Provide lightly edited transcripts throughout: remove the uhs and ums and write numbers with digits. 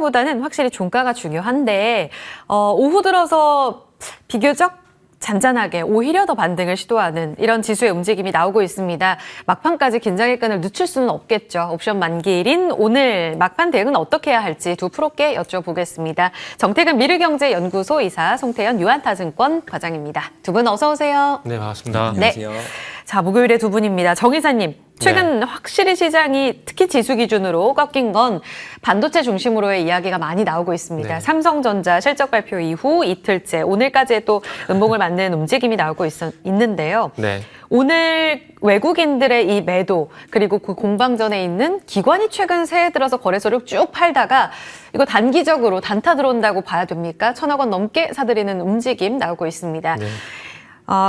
시가보다는 확실히 종가가 중요한데 오후 들어서 비교적 잔잔하게 오히려 더 반등을 시도하는 이런 지수의 움직임이 나오고 있습니다. 막판까지 긴장의 끈을 늦출 수는 없겠죠. 옵션 만기일인 오늘 막판 대응은 어떻게 해야 할지 두 프로께 여쭤보겠습니다. 정태근 미르경제연구소 이사, 송태현 유한타증권 과장입니다. 두 분 어서 오세요. 네, 반갑습니다. 안녕하세요. 자, 목요일에 두 분입니다. 정 이사님, 최근 확실히 시장이 특히 지수 기준으로 꺾인 건 반도체 중심으로의 이야기가 많이 나오고 있습니다. 네. 삼성전자 실적 발표 이후 이틀째, 오늘까지의 또 음봉을 맞는 움직임이 나오고 있는데요. 네. 오늘 외국인들의 이 매도, 그리고 그 공방전에 있는 기관이 최근 새해 들어서 거래소를 쭉 팔다가 이거 단기적으로 단타 들어온다고 봐야 됩니까? 1,000억 원 넘게 사들이는 움직임 나오고 있습니다. 네.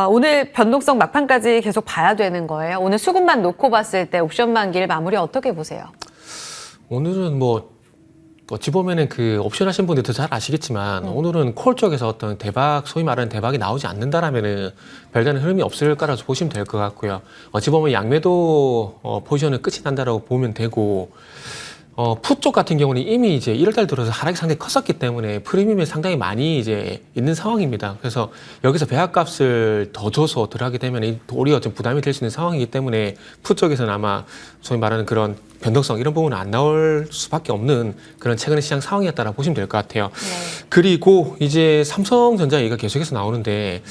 오늘 변동성 막판까지 계속 봐야 되는 거예요. 오늘 수급만 놓고 봤을 때 옵션 만기일 마무리 어떻게 보세요? 오늘은 어찌 보면은 그 옵션 하신 분들도 잘 아시겠지만 오늘은 콜 쪽에서 어떤 대박, 소위 말하는 대박이 나오지 않는다라면은 별다른 흐름이 없을 거라서 보시면 될 것 같고요. 어찌 보면 양매도 포지션은 끝이 난다라고 보면 되고, 풋 쪽 같은 경우는 이미 이제 1월달 들어서 하락이 상당히 컸었기 때문에 프리미엄이 상당히 많이 이제 있는 상황입니다. 그래서 여기서 배합값을 더 줘서 들어가게 되면 도리어 좀 부담이 될 수 있는 상황이기 때문에 풋 쪽에서는 아마 소위 말하는 그런 변동성 이런 부분은 안 나올 수밖에 없는 그런 최근의 시장 상황이었다라고 보시면 될 것 같아요. 네. 그리고 이제 삼성전자 얘기가 계속해서 나오는데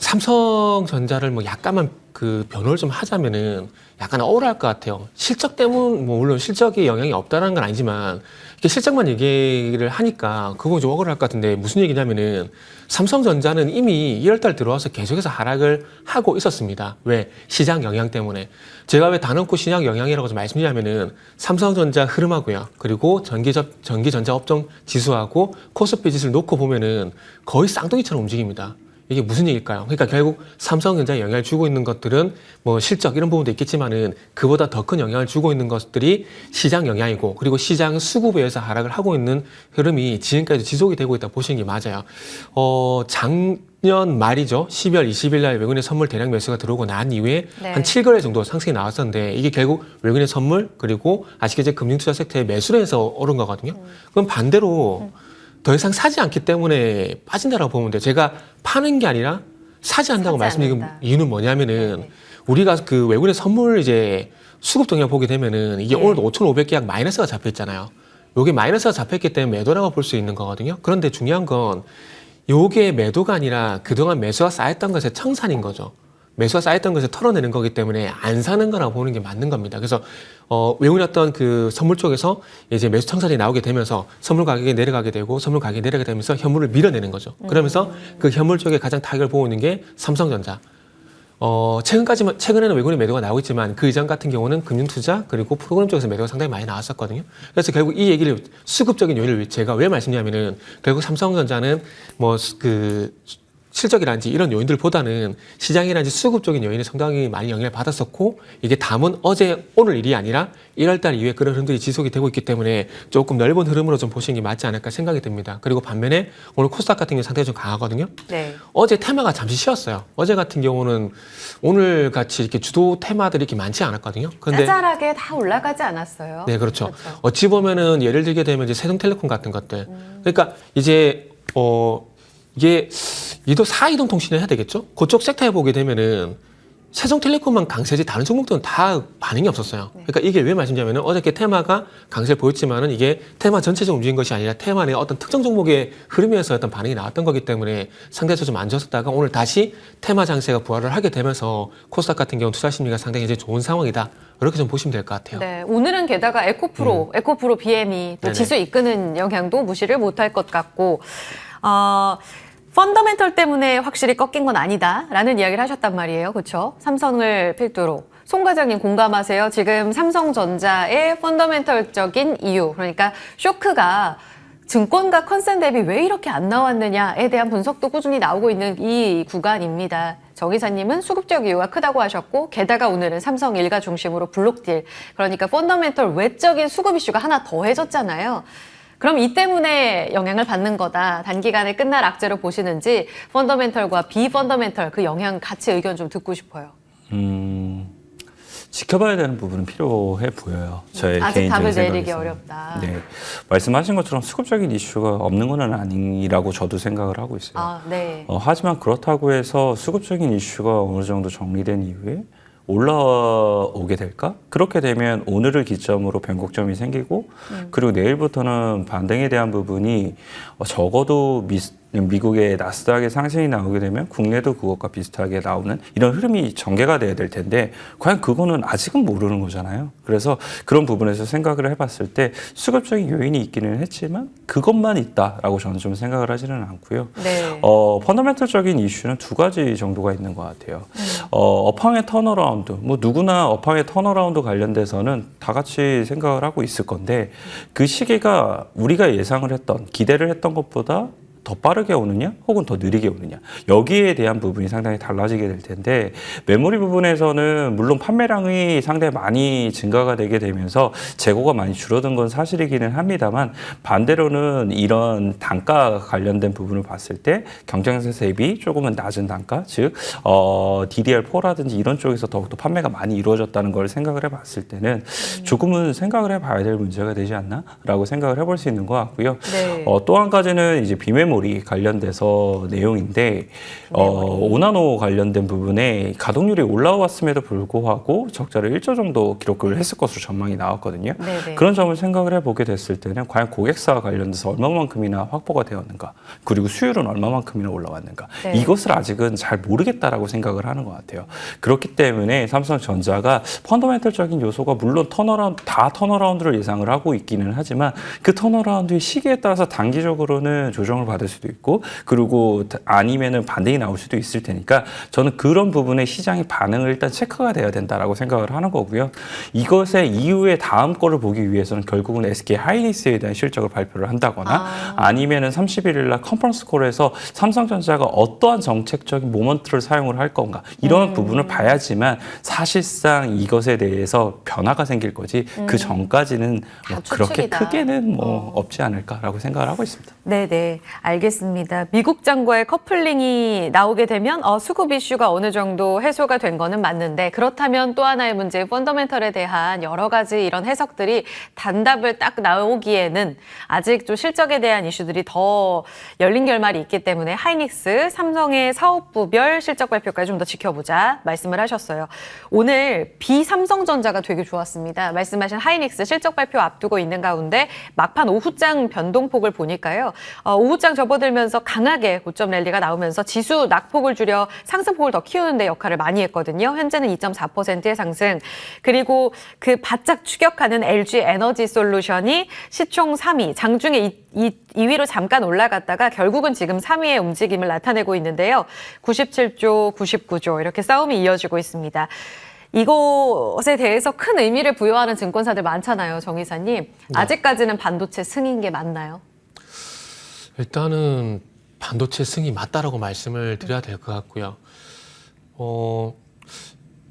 삼성전자를 뭐 약간만 그 변호를 좀 하자면은 약간 억울할 것 같아요. 실적 때문, 물론 실적에 영향이 없다는 건 아니지만, 이렇게 실적만 얘기를 하니까 그거 좀 억울할 것 같은데 무슨 얘기냐면은 삼성전자는 이미 1월달 들어와서 계속해서 하락을 하고 있었습니다. 왜? 시장 영향 때문에. 제가 왜 단언코 시장 영향이라고 좀 말씀드리냐면은 삼성전자 흐름하고요. 그리고 전기전자 업종 지수하고 코스피 지수를 놓고 보면은 거의 쌍둥이처럼 움직입니다. 이게 무슨 얘기일까요? 그러니까 결국 삼성전자에 영향을 주고 있는 것들은 뭐 실적 이런 부분도 있겠지만은 그보다 더 큰 영향을 주고 있는 것들이 시장 영향이고, 그리고 시장 수급에 의해서 하락을 하고 있는 흐름이 지금까지 지속이 되고 있다 보시는 게 맞아요. 작년 말이죠. 12월 20일 날 외국인의 선물 대량 매수가 들어오고 난 이후에 네. 한 7거래 정도 상승이 나왔었는데 이게 결국 외국인의 선물 그리고 아시겠지만 금융투자 섹터의 매수로 해서 오른 거거든요. 그럼 반대로 더 이상 사지 않기 때문에 빠진다라고 보면 돼요. 제가 파는 게 아니라 사지 않는다고 말씀드린 이유는 뭐냐면은 네네. 우리가 그 외국인의 선물 이제 수급 동향 보게 되면은 이게 오늘도 5,500계약 마이너스가 잡혀 있잖아요. 요게 마이너스가 잡혔기 때문에 매도라고 볼 수 있는 거거든요. 그런데 중요한 건 요게 매도가 아니라 그동안 매수가 쌓였던 것의 청산인 거죠. 매수가 쌓였던 것을 털어내는 거기 때문에 안 사는 거라고 보는 게 맞는 겁니다. 그래서 외국인 어떤 그 선물 쪽에서 이제 매수 청산이 나오게 되면서 선물 가격이 내려가게 되고 선물 가격이 내려가게 되면서 현물을 밀어내는 거죠. 그러면서 그 현물 쪽에 가장 타격을 보고 있는 게 삼성전자. 최근에는 외국인 매도가 나오고 있지만 그 이전 같은 경우는 금융투자 그리고 프로그램 쪽에서 매도가 상당히 많이 나왔었거든요. 그래서 결국 이 얘기를 수급적인 요인을 제가 왜 말씀드리냐면은 결국 삼성전자는 실적이라든지 이런 요인들보다는 시장이라든지 수급적인 요인에 상당히 많이 영향을 받았었고, 이게 담은 오늘 일이 아니라 1월달 이후에 그런 흐름들이 지속이 되고 있기 때문에 조금 넓은 흐름으로 좀 보시는 게 맞지 않을까 생각이 듭니다. 그리고 반면에 오늘 코스닥 같은 경우 상당히 좀 강하거든요. 네. 어제 테마가 잠시 쉬었어요. 어제 같은 경우는 오늘 같이 이렇게 주도 테마들이 이렇게 많지 않았거든요. 근데 짜잘하게 다 올라가지 않았어요. 네, 그렇죠. 어찌 보면은 예를 들게 되면 이제 세종텔레콤 같은 것들. 그러니까 이제 이게 이도 4이동 통신을 해야 되겠죠? 그쪽 섹터에 보게 되면은 세종텔레콤만 강세지 다른 종목들은 다 반응이 없었어요. 그러니까 이게 왜 말씀드리냐면은 어저께 테마가 강세를 보였지만은 이게 테마 전체적으로 움직인 것이 아니라 테마 내 어떤 특정 종목의 흐름에서 어떤 반응이 나왔던 거기 때문에 상대적으로 좀 안 좋았다가 오늘 다시 테마 장세가 부활을 하게 되면서 코스닥 같은 경우 투자 심리가 상당히 이제 좋은 상황이다. 이렇게 좀 보시면 될 것 같아요. 네, 오늘은 게다가 에코프로 BM이 또 네네. 지수 이끄는 영향도 무시를 못할 것 같고, 펀더멘털 때문에 확실히 꺾인 건 아니다라는 이야기를 하셨단 말이에요. 그렇죠? 삼성을 필두로. 송 과장님 공감하세요? 지금 삼성전자의 펀더멘털적인 이유, 그러니까 쇼크가 증권가 컨센 대비 왜 이렇게 안 나왔느냐에 대한 분석도 꾸준히 나오고 있는 이 구간입니다. 정 이사님은 수급적 이유가 크다고 하셨고, 게다가 오늘은 삼성 일가 중심으로 블록딜, 그러니까 펀더멘털 외적인 수급 이슈가 하나 더해졌잖아요. 그럼 이 때문에 영향을 받는 거다. 단기간에 끝날 악재로 보시는지, 펀더멘털과 비펀더멘털 그 영향 같이 의견 좀 듣고 싶어요. 지켜봐야 되는 부분은 필요해 보여요. 저의 아직 개인적인 답을 생각에서는. 내리기 어렵다. 네, 말씀하신 것처럼 수급적인 이슈가 없는 건 아니라고 저도 생각을 하고 있어요. 아, 네. 하지만 그렇다고 해서 수급적인 이슈가 어느 정도 정리된 이후에 올라오게 될까? 그렇게 되면 오늘을 기점으로 변곡점이 생기고 그리고 내일부터는 반등에 대한 부분이 적어도 미국의 나스닥의 상승이 나오게 되면 국내도 그것과 비슷하게 나오는 이런 흐름이 전개가 돼야 될 텐데 과연 그거는 아직은 모르는 거잖아요. 그래서 그런 부분에서 생각을 해봤을 때 수급적인 요인이 있기는 했지만 그것만 있다라고 저는 좀 생각을 하지는 않고요. 네. 펀더멘털적인 이슈는 두 가지 정도가 있는 것 같아요. 업황의 턴어라운드, 뭐 누구나 업황의 턴어라운드 관련돼서는 다 같이 생각을 하고 있을 건데 그 시기가 우리가 예상을 했던 기대를 했던 것보다 더 빠르게 오느냐 혹은 더 느리게 오느냐 여기에 대한 부분이 상당히 달라지게 될 텐데 메모리 부분에서는 물론 판매량이 상당히 많이 증가가 되게 되면서 재고가 많이 줄어든 건 사실이기는 합니다만 반대로는 이런 단가 관련된 부분을 봤을 때 경쟁사 대비 조금은 낮은 단가 즉 DDR4라든지 이런 쪽에서 더욱더 판매가 많이 이루어졌다는 걸 생각을 해봤을 때는 조금은 생각을 해봐야 될 문제가 되지 않나라고 생각을 해볼 수 있는 것 같고요. 네. 또 한 가지는 이제 비메모리 관련돼서 내용인데 5나노 관련된 부분에 가동률이 올라왔음에도 불구하고 적자를 1조 정도 기록을 했을 것으로 전망이 나왔거든요. 네네. 그런 점을 생각을 해보게 됐을 때는 과연 고객사와 관련돼서 얼마만큼이나 확보가 되었는가 그리고 수율은 얼마만큼이나 올라왔는가 네. 이것을 아직은 잘 모르겠다라고 생각을 하는 것 같아요. 그렇기 때문에 삼성전자가 펀더멘털적인 요소가 물론 다 턴어라운드를 예상을 하고 있기는 하지만 그 턴어라운드의 시기에 따라서 단기적으로는 조정을 받을 수도 있고 그리고 아니면은 반등이 나올 수도 있을 테니까 저는 그런 부분에 시장의 반응을 일단 체크가 돼야 된다라고 생각을 하는 거고요. 이것의 이후에 다음 거를 보기 위해서는 결국은 SK 하이닉스에 대한 실적을 발표를 한다거나 아니면은 31일 날 컨퍼런스 콜에서 삼성전자가 어떠한 정책적인 모먼트를 사용을 할 건가 이런 부분을 봐야지만 사실상 이것에 대해서 변화가 생길 거지 그 전까지는 뭐 그렇게 추측이다. 크게는 뭐 없지 않을까라고 생각을 하고 있습니다. 네네, 알겠습니다. 미국 장과의 커플링이 나오게 되면 수급 이슈가 어느 정도 해소가 된 거는 맞는데 그렇다면 또 하나의 문제, 펀더멘털에 대한 여러 가지 이런 해석들이 단답을 딱 나오기에는 아직 좀 실적에 대한 이슈들이 더 열린 결말이 있기 때문에 하이닉스, 삼성의 사업부별 실적 발표까지 좀 더 지켜보자 말씀을 하셨어요. 오늘 비삼성전자가 되게 좋았습니다. 말씀하신 하이닉스 실적 발표 앞두고 있는 가운데 막판 오후장 변동폭을 보니까요. 오후장 접어들면서 강하게 고점 랠리가 나오면서 지수 낙폭을 줄여 상승폭을 더 키우는 데 역할을 많이 했거든요. 현재는 2.4%의 상승. 그리고 그 바짝 추격하는 LG 에너지 솔루션이 시총 3위, 장중에 2위로 잠깐 올라갔다가 결국은 지금 3위의 움직임을 나타내고 있는데요. 97조, 99조 이렇게 싸움이 이어지고 있습니다. 이것에 대해서 큰 의미를 부여하는 증권사들 많잖아요, 정 이사님. 네. 아직까지는 반도체 승인 게 맞나요? 일단은 반도체 승이 맞다라고 말씀을 드려야 될 것 같고요.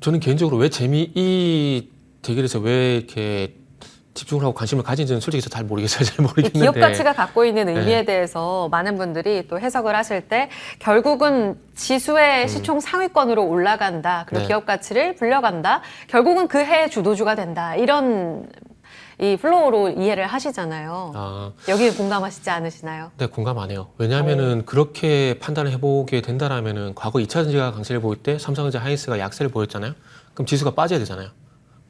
저는 개인적으로 왜 이 대결에서 왜 이렇게 집중을 하고 관심을 가진지는 솔직히 잘 모르겠어요. 잘 모르겠는데. 기업 가치가 갖고 있는 의미에 네. 대해서 많은 분들이 또 해석을 하실 때 결국은 지수의 시총 상위권으로 올라간다. 그리고 네. 기업 가치를 불려간다. 결국은 그 해의 주도주가 된다. 이런 이 플로우로 이해를 하시잖아요. 여기 공감하시지 않으시나요? 네, 공감 안 해요. 왜냐하면은 그렇게 판단을 해보게 된다라면은 과거 2차 전지가 강세를 보일 때 삼성전자 하이닉스가 약세를 보였잖아요. 그럼 지수가 빠져야 되잖아요.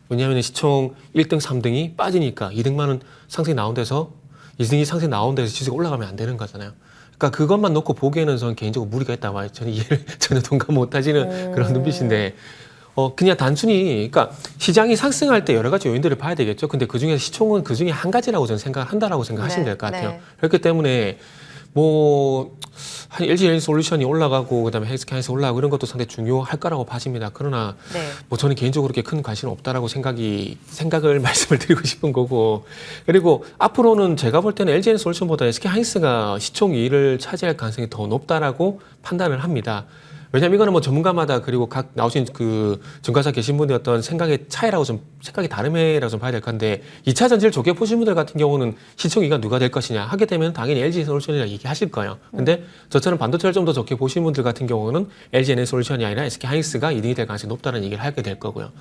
왜냐하면 시총 1등, 3등이 빠지니까 2등만은 상승이 나온 데서 2등이 상승이 나온 데서 지수가 올라가면 안 되는 거잖아요. 그러니까 그것만 놓고 보기에는 저는 개인적으로 무리가 있다 말이에요. 저는 이해를 전혀 동감 못 하시는 그런 눈빛인데 그냥 단순히 그러니까 시장이 상승할 때 여러 가지 요인들을 봐야 되겠죠. 근데 그중에 시총은 그중에 한 가지라고 저는 생각을 한다라고 생각하시면 될 것 같아요. 네. 그렇기 때문에 LG 에너지 솔루션이 올라가고 그다음에 헬스케어에서 올라가고 이런 것도 상당히 중요할 거라고 봐집니다. 그러나 네. 저는 개인적으로 그렇게 큰 관심은 없다라고 생각을 말씀을 드리고 싶은 거고 그리고 앞으로는 제가 볼 때는 LG 에너지 솔루션보다 SK 하이닉스가 시총 2위를 차지할 가능성이 더 높다라고 판단을 합니다. 왜냐면 이거는 뭐 전문가마다 그리고 각 나오신 그 증권사 계신 분의 어떤 생각의 차이라고 좀 생각이 다름이라고 좀 봐야 될 건데 2차 전지를 좋게 보신 분들 같은 경우는 시청기가 누가 될 것이냐 하게 되면 당연히 LG에너솔루션이라 얘기하실 거예요. 근데 저처럼 반도체를 좀 더 좋게 보신 분들 같은 경우는 LG에너솔루션이 아니라 SK하이닉스가 2등이 될 가능성이 높다는 얘기를 하게 될 거고요.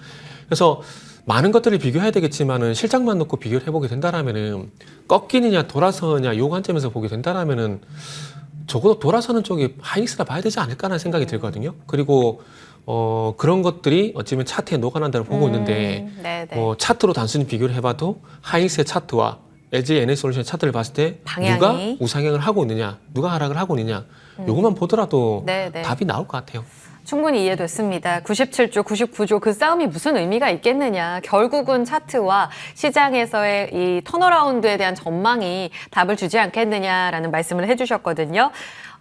그래서 많은 것들을 비교해야 되겠지만은 실적만 놓고 비교를 해보게 된다라면은 꺾이느냐 돌아서느냐 요 관점에서 보게 된다라면은 적어도 돌아서는 쪽이 하이닉스라 봐야 되지 않을까라는 생각이 들거든요. 그리고 그런 것들이 어찌보면 차트에 녹아난다고 보고 있는데 네네. 뭐 차트로 단순히 비교를 해봐도 하이닉스의 차트와 LG 에너지솔루션의 차트를 봤을 때 방향이. 누가 우상향을 하고 있느냐, 누가 하락을 하고 있느냐, 요것만 보더라도 네네. 답이 나올 것 같아요. 충분히 이해됐습니다. 97조, 99조 그 싸움이 무슨 의미가 있겠느냐. 결국은 차트와 시장에서의 이 턴어라운드에 대한 전망이 답을 주지 않겠느냐라는 말씀을 해주셨거든요.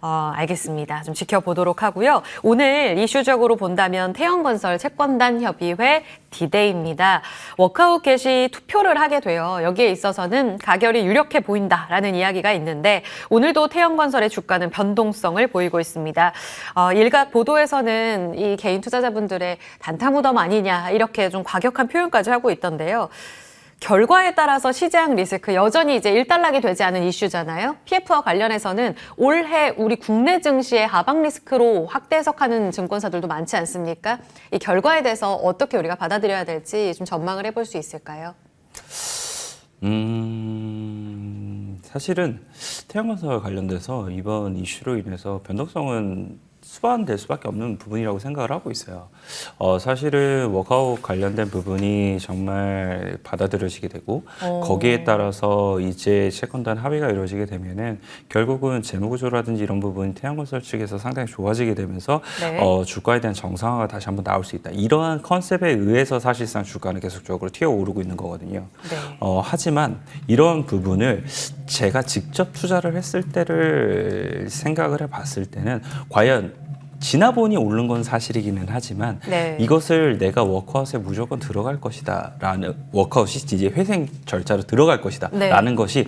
알겠습니다. 좀 지켜보도록 하고요. 오늘 이슈적으로 본다면 태영건설 채권단 협의회 디데이입니다. 워크아웃 개시 투표를 하게 돼요. 여기에 있어서는 가결이 유력해 보인다라는 이야기가 있는데 오늘도 태영건설의 주가는 변동성을 보이고 있습니다. 일각 보도에서는 이 개인 투자자분들의 단타 무덤 아니냐 이렇게 좀 과격한 표현까지 하고 있던데요. 결과에 따라서 시장 리스크 여전히 이제 일단락이 되지 않은 이슈잖아요. PF와 관련해서는 올해 우리 국내 증시의 하방 리스크로 확대 해석하는 증권사들도 많지 않습니까? 이 결과에 대해서 어떻게 우리가 받아들여야 될지 좀 전망을 해볼 수 있을까요? 사실은 태양건설 관련돼서 이번 이슈로 인해서 변동성은 수반될 수밖에 없는 부분이라고 생각을 하고 있어요. 사실은 워크아웃 관련된 부분이 정말 받아들여지게 되고 거기에 따라서 이제 채권단 합의가 이루어지게 되면은 결국은 재무구조라든지 이런 부분이 태양건설 측에서 상당히 좋아지게 되면서 네. 주가에 대한 정상화가 다시 한번 나올 수 있다. 이러한 컨셉에 의해서 사실상 주가는 계속적으로 튀어오르고 있는 거거든요. 네. 하지만 이런 부분을 제가 직접 투자를 했을 때를 생각을 해봤을 때는 과연 지나보니 오른 건 사실이기는 하지만 네. 이것을 내가 워크아웃에 무조건 들어갈 것이다 라는 워크아웃이 이제 회생 절차로 들어갈 것이다 네. 라는 것이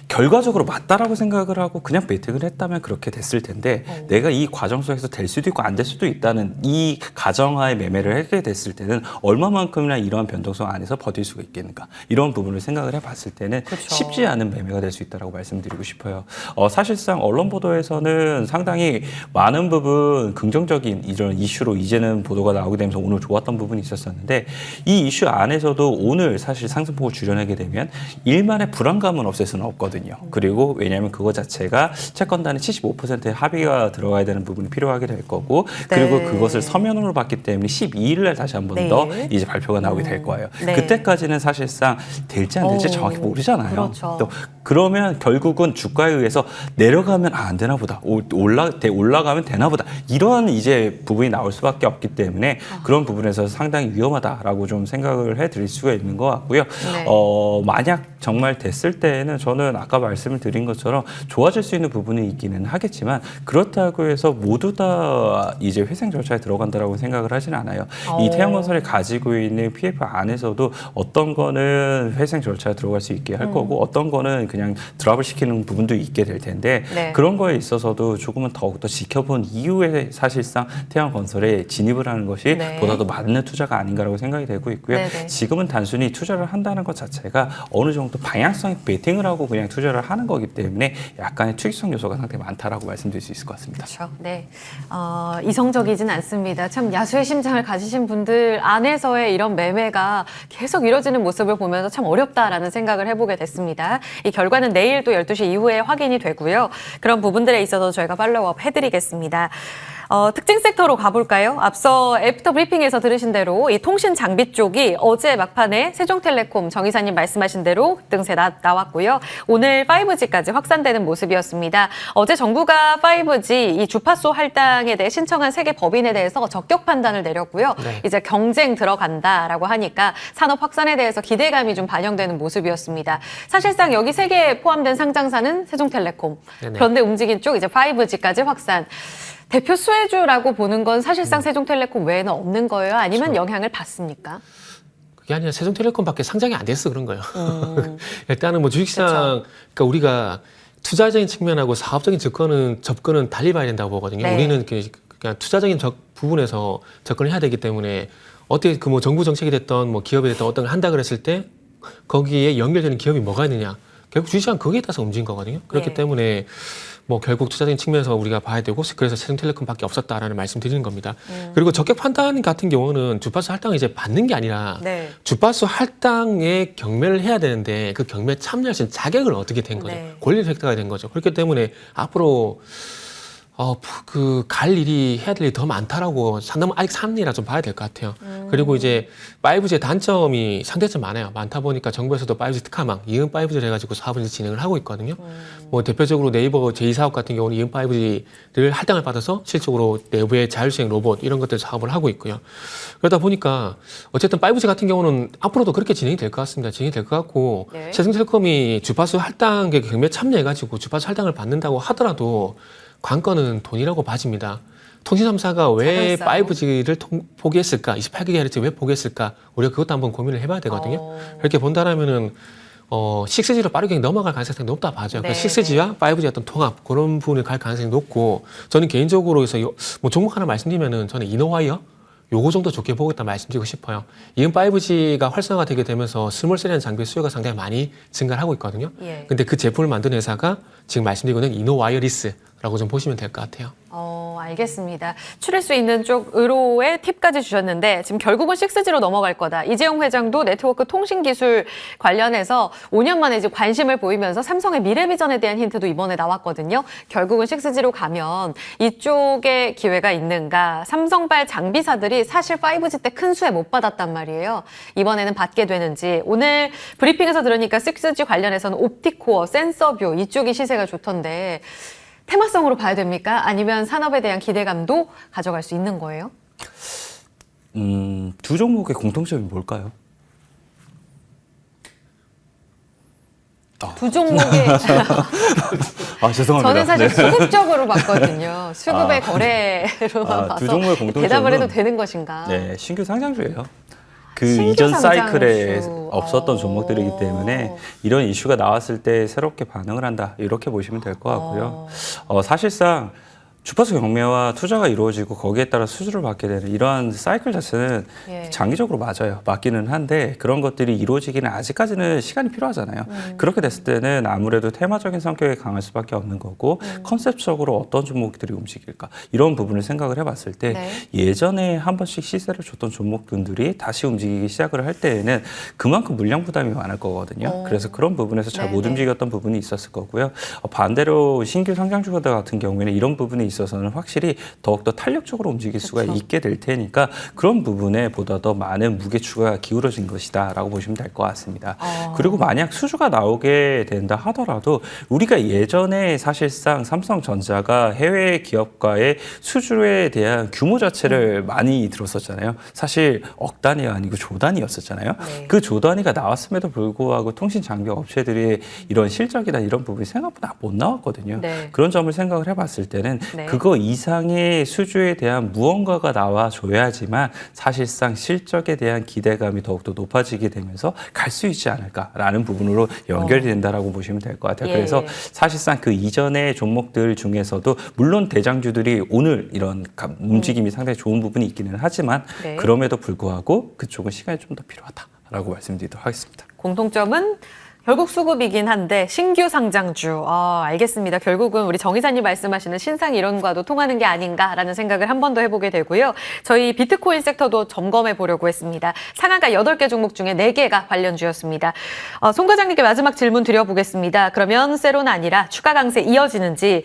결과적으로 맞다라고 생각을 하고 그냥 베팅을 했다면 그렇게 됐을 텐데 내가 이 과정 속에서 될 수도 있고 안 될 수도 있다는 이 가정하에 매매를 하게 됐을 때는 얼마만큼이나 이러한 변동성 안에서 버틸 수가 있겠는가 이런 부분을 생각을 해봤을 때는 그쵸. 쉽지 않은 매매가 될 수 있다고 말씀드리고 싶어요. 사실상 언론 보도에서는 상당히 많은 부분 긍정적인 이런 이슈로 이제는 보도가 나오게 되면서 오늘 좋았던 부분이 있었었는데 이 이슈 안에서도 오늘 사실 상승폭을 줄여내게 되면 일만의 불안감은 없앨 수는 없거든요. 그리고 왜냐하면 그거 자체가 채권단의 75%의 합의가 들어가야 되는 부분이 필요하게 될 거고 그리고 네. 그것을 서면으로 봤기 때문에 12일 날 다시 한 번 네. 더 이제 발표가 나오게 될 거예요. 네. 그때까지는 사실상 될지 안 될지 정확히 모르잖아요. 그렇죠. 또 그러면 결국은 주가에 의해서 내려가면 안 되나 보다. 올라가면 되나 보다. 이런 이제 부분이 나올 수밖에 없기 때문에 그런 부분에서 상당히 위험하다라고 좀 생각을 해드릴 수가 있는 것 같고요. 네. 만약 정말 됐을 때에는 저는 아까 말씀을 드린 것처럼 좋아질 수 있는 부분이 있기는 하겠지만 그렇다고 해서 모두 다 이제 회생 절차에 들어간다라고 생각을 하지는 않아요. 이 태양건설이 가지고 있는 PF 안에서도 어떤 거는 회생 절차에 들어갈 수 있게 할 거고 어떤 거는 그냥 드랍을 시키는 부분도 있게 될 텐데 네. 그런 거에 있어서도 조금은 더욱더 지켜본 이후에 사실상 태양건설에 진입을 하는 것이 네. 보다 더 맞는 투자가 아닌가라고 생각이 되고 있고요. 네네. 지금은 단순히 투자를 한다는 것 자체가 어느 정도 방향성의 베팅을 하고 그냥 투자를 하는 거기 때문에 약간의 투기성 요소가 상당히 많다라고 말씀드릴 수 있을 것 같습니다. 그렇죠. 네. 이성적이진 않습니다. 참 야수의 심장을 가지신 분들 안에서의 이런 매매가 계속 이뤄지는 모습을 보면서 참 어렵다라는 생각을 해보게 됐습니다. 이 결과는 내일 또 12시 이후에 확인이 되고요. 그런 부분들에 있어서 저희가 팔로우업 해드리겠습니다. 특징 섹터로 가볼까요? 앞서 애프터 브리핑에서 들으신 대로 이 통신 장비 쪽이 어제 막판에 세종텔레콤 정 이사님 말씀하신 대로 급등세 나왔고요. 오늘 5G까지 확산되는 모습이었습니다. 어제 정부가 5G 이 주파수 할당에 대해 신청한 세계 법인에 대해서 적격 판단을 내렸고요. 네. 이제 경쟁 들어간다라고 하니까 산업 확산에 대해서 기대감이 좀 반영되는 모습이었습니다. 사실상 여기 세 개 포함된 상장사는 세종텔레콤. 네네. 그런데 움직인 쪽 이제 5G까지 확산. 대표 수혜주라고 보는 건 사실상 세종텔레콤 외에는 없는 거예요? 아니면 그렇죠. 영향을 받습니까? 그게 아니라 세종텔레콤밖에 상장이 안 돼서 그런 거예요. 일단은 뭐 주식시장, 그쵸. 그러니까 우리가 투자적인 측면하고 사업적인 접근은 달리 봐야 된다고 보거든요. 네. 우리는 그러니까 투자적인 부분에서 접근을 해야 되기 때문에 어떻게 그 뭐 정부 정책이 됐던 뭐 기업이 됐던 어떤 걸 한다 그랬을 때 거기에 연결되는 기업이 뭐가 있느냐. 결국 주식시장 거기에 따라서 움직인 거거든요. 그렇기 예. 때문에 뭐 결국 투자적인 측면에서 우리가 봐야 되고 그래서 세종텔레콤밖에 없었다라는 말씀 드리는 겁니다. 그리고 적격 판단 같은 경우는 주파수 할당을 이제 받는 게 아니라 네. 주파수 할당에 경매를 해야 되는데 그 경매에 참여할 수 있는 자격을 얻게 된 거죠. 네. 권리를 획득하게 된 거죠. 그렇기 때문에 앞으로 갈 일이 해야 될 일이 더 많다라고 상당히 아직 산일이라 좀 봐야 될 것 같아요. 그리고 이제 5G의 단점이 상대점 많아요. 많다 보니까 정부에서도 5G 특화망, 이은 5G를 해가지고 사업을 진행을 하고 있거든요. 뭐 대표적으로 네이버 제2사업 같은 경우는 이은 5G를 할당을 받아서 실적으로 내부의 자율주행 로봇 이런 것들 사업을 하고 있고요. 그러다 보니까 어쨌든 5G 같은 경우는 앞으로도 그렇게 진행이 될 것 같습니다. 진행이 될 것 같고 네. 세종텔레콤이 주파수 할당 경매에 참여해가지고 주파수 할당을 받는다고 하더라도 관건은 돈이라고 봐집니다. 통신 3사가 왜 자금 싸움. 5G를 포기했을까? 28GHz 왜 포기했을까? 우리가 그것도 한번 고민을 해봐야 되거든요. 그렇게 본다라면은 6G로 빠르게 넘어갈 가능성이 높다 봐죠. 네, 그러니까 6G와 5G 어떤 통합 그런 부분을 갈 가능성이 높고 저는 개인적으로 해서 뭐 종목 하나 말씀드리면은 저는 이노와이어 요거 정도 좋게 보겠다 말씀드리고 싶어요. 이은 5G가 활성화되게 되면서 스몰셀이라는 장비 수요가 상당히 많이 증가를 하고 있거든요. 예. 근데 그 제품을 만든 회사가 지금 말씀드리고 있는 이노와이어리스라고 좀 보시면 될 것 같아요. 알겠습니다. 추릴 수 있는 쪽 의로의 팁까지 주셨는데 지금 결국은 6G로 넘어갈 거다. 이재용 회장도 네트워크 통신 기술 관련해서 5년 만에 이제 관심을 보이면서 삼성의 미래 비전에 대한 힌트도 이번에 나왔거든요. 결국은 6G로 가면 이쪽에 기회가 있는가? 삼성발 장비사들이 사실 5G 때 큰 수혜 못 받았단 말이에요. 이번에는 받게 되는지. 오늘 브리핑에서 들으니까 6G 관련해서는 옵티코어, 센서뷰 이쪽이 시세가 좋던데 테마성으로 봐야 됩니까? 아니면 산업에 대한 기대감도 가져갈 수 있는 거예요? 두 종목의 공통점이 뭘까요? 두 종목의 죄송합니다. 저는 사실 네. 수급적으로 봤거든요. 수급의 거래로만 봐서 두 종목의 공통점은 대답을 해도 되는 것인가? 네, 신규 상장주예요. 그 신규 이전 상장주. 사이클에 없었던 종목들이기 때문에 이런 이슈가 나왔을 때 새롭게 반응을 한다 이렇게 보시면 될 것 같고요. 사실상 주파수 경매와 투자가 이루어지고 거기에 따라 수주를 받게 되는 이러한 사이클 자체는 예. 장기적으로 맞아요. 맞기는 한데 그런 것들이 이루어지기는 아직까지는 시간이 필요하잖아요. 그렇게 됐을 때는 아무래도 테마적인 성격이 강할 수밖에 없는 거고 컨셉적으로 어떤 종목들이 움직일까 이런 부분을 생각을 해봤을 때 네. 예전에 한 번씩 시세를 줬던 종목들이 다시 움직이기 시작을 할 때에는 그만큼 물량 부담이 많을 거거든요. 그래서 그런 부분에서 잘 못 네네. 움직였던 부분이 있었을 거고요. 반대로 신규 상장주들 같은 경우에는 이런 부분이 있어서는 확실히 더욱더 탄력적으로 움직일 수가 있게 될 테니까 그런 부분에 보다 더 많은 무게추가 기울어진 것이다라고 보시면 될 것 같습니다. 그리고 만약 수주가 나오게 된다 하더라도 우리가 예전에 사실상 삼성전자가 해외 기업과의 수주에 대한 규모 자체를 많이 들었었잖아요. 사실 억 단위가 아니고 조 단위였었잖아요. 네. 그 조 단위가 나왔음에도 불구하고 통신 장비 업체들의 이런 실적이나 이런 부분이 생각보다 못 나왔거든요. 네. 그런 점을 생각을 해봤을 때는 네. 그거 이상의 수주에 대한 무언가가 나와줘야지만 사실상 실적에 대한 기대감이 더욱더 높아지게 되면서 갈 수 있지 않을까라는 부분으로 연결이 된다라고 보시면 될 것 같아요. 예. 그래서 사실상 그 이전의 종목들 중에서도 물론 대장주들이 오늘 이런 움직임이 상당히 좋은 부분이 있기는 하지만 네. 그럼에도 불구하고 그쪽은 시간이 좀 더 필요하다라고 말씀드리도록 하겠습니다. 공통점은 결국 수급이긴 한데 신규 상장주. 알겠습니다. 결국은 우리 정 이사님 말씀하시는 신상 이론과도 통하는 게 아닌가라는 생각을 한 번 더 해보게 되고요. 저희 비트코인 섹터도 점검해 보려고 했습니다. 상한가 8개 종목 중에 4개가 관련주였습니다. 송 과장님께 마지막 질문 드려보겠습니다. 그러면 세로는 아니라 추가 강세 이어지는지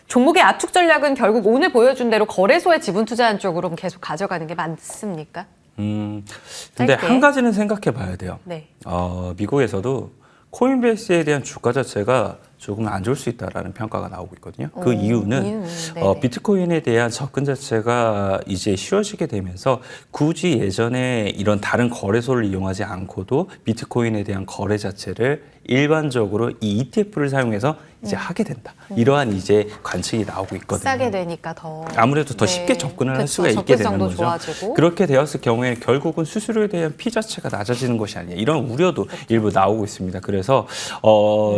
종목의 압축 전략은 결국 오늘 보여준 대로 거래소에 지분 투자한 쪽으로 계속 가져가는 게 맞습니까? 근데 짧게. 한 가지는 생각해 봐야 돼요. 네. 미국에서도 코인베이스에 대한 주가 자체가 조금 안 좋을 수 있다라는 평가가 나오고 있거든요. 그 이유는 네네. 비트코인에 대한 접근 자체가 이제 쉬워지게 되면서 굳이 예전에 이런 다른 거래소를 이용하지 않고도 비트코인에 대한 거래 자체를 일반적으로 이 ETF를 사용해서 이제 하게 된다. 이러한 이제 관측이 나오고 있거든요. 싸게 되니까 더 아무래도 더 네. 쉽게 접근을 할 그쵸, 수가 있게 되는 접근성도 거죠. 좋아지고. 그렇게 되었을 경우에 결국은 수수료에 대한 피 자체가 낮아지는 것이 아니냐 이런 우려도 일부 나오고 있습니다. 그래서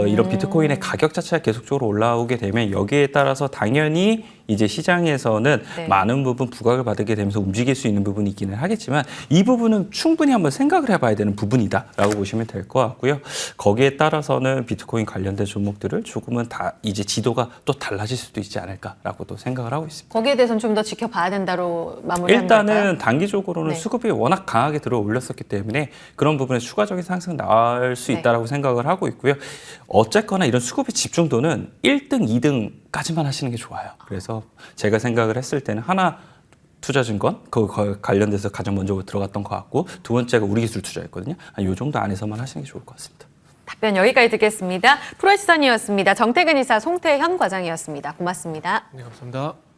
이런 비트코인의 가격 자체가 계속적으로 올라오게 되면 여기에 따라서 당연히 이제 시장에서는 네. 많은 부분 부각을 받게 되면서 움직일 수 있는 부분이 있기는 하겠지만 이 부분은 충분히 한번 생각을 해봐야 되는 부분이다라고 보시면 될 것 같고요. 거기에 따라서는 비트코인 관련된 종목들을 조금은 다 이제 지도가 또 달라질 수도 있지 않을까라고 또 생각을 하고 있습니다. 거기에 대해서는 좀 더 지켜봐야 된다로 마무리하면 일단은 될까요? 단기적으로는 네. 수급이 워낙 강하게 들어 올렸었기 때문에 그런 부분에 추가적인 상승 나올 수 네. 있다라고 생각을 하고 있고요. 어쨌거나 이런 수급의 집중도는 1등, 2등까지만 하시는 게 좋아요. 그래서 제가 생각을 했을 때는 하나 투자증권 그 관련돼서 가장 먼저 들어갔던 것 같고 두 번째가 우리기술투자였거든요. 이 정도 안에서만 하시는 게 좋을 것 같습니다. 답변 여기까지 듣겠습니다. 프로시선이었습니다. 정태근 이사, 송태현 과장이었습니다. 고맙습니다. 네, 감사합니다.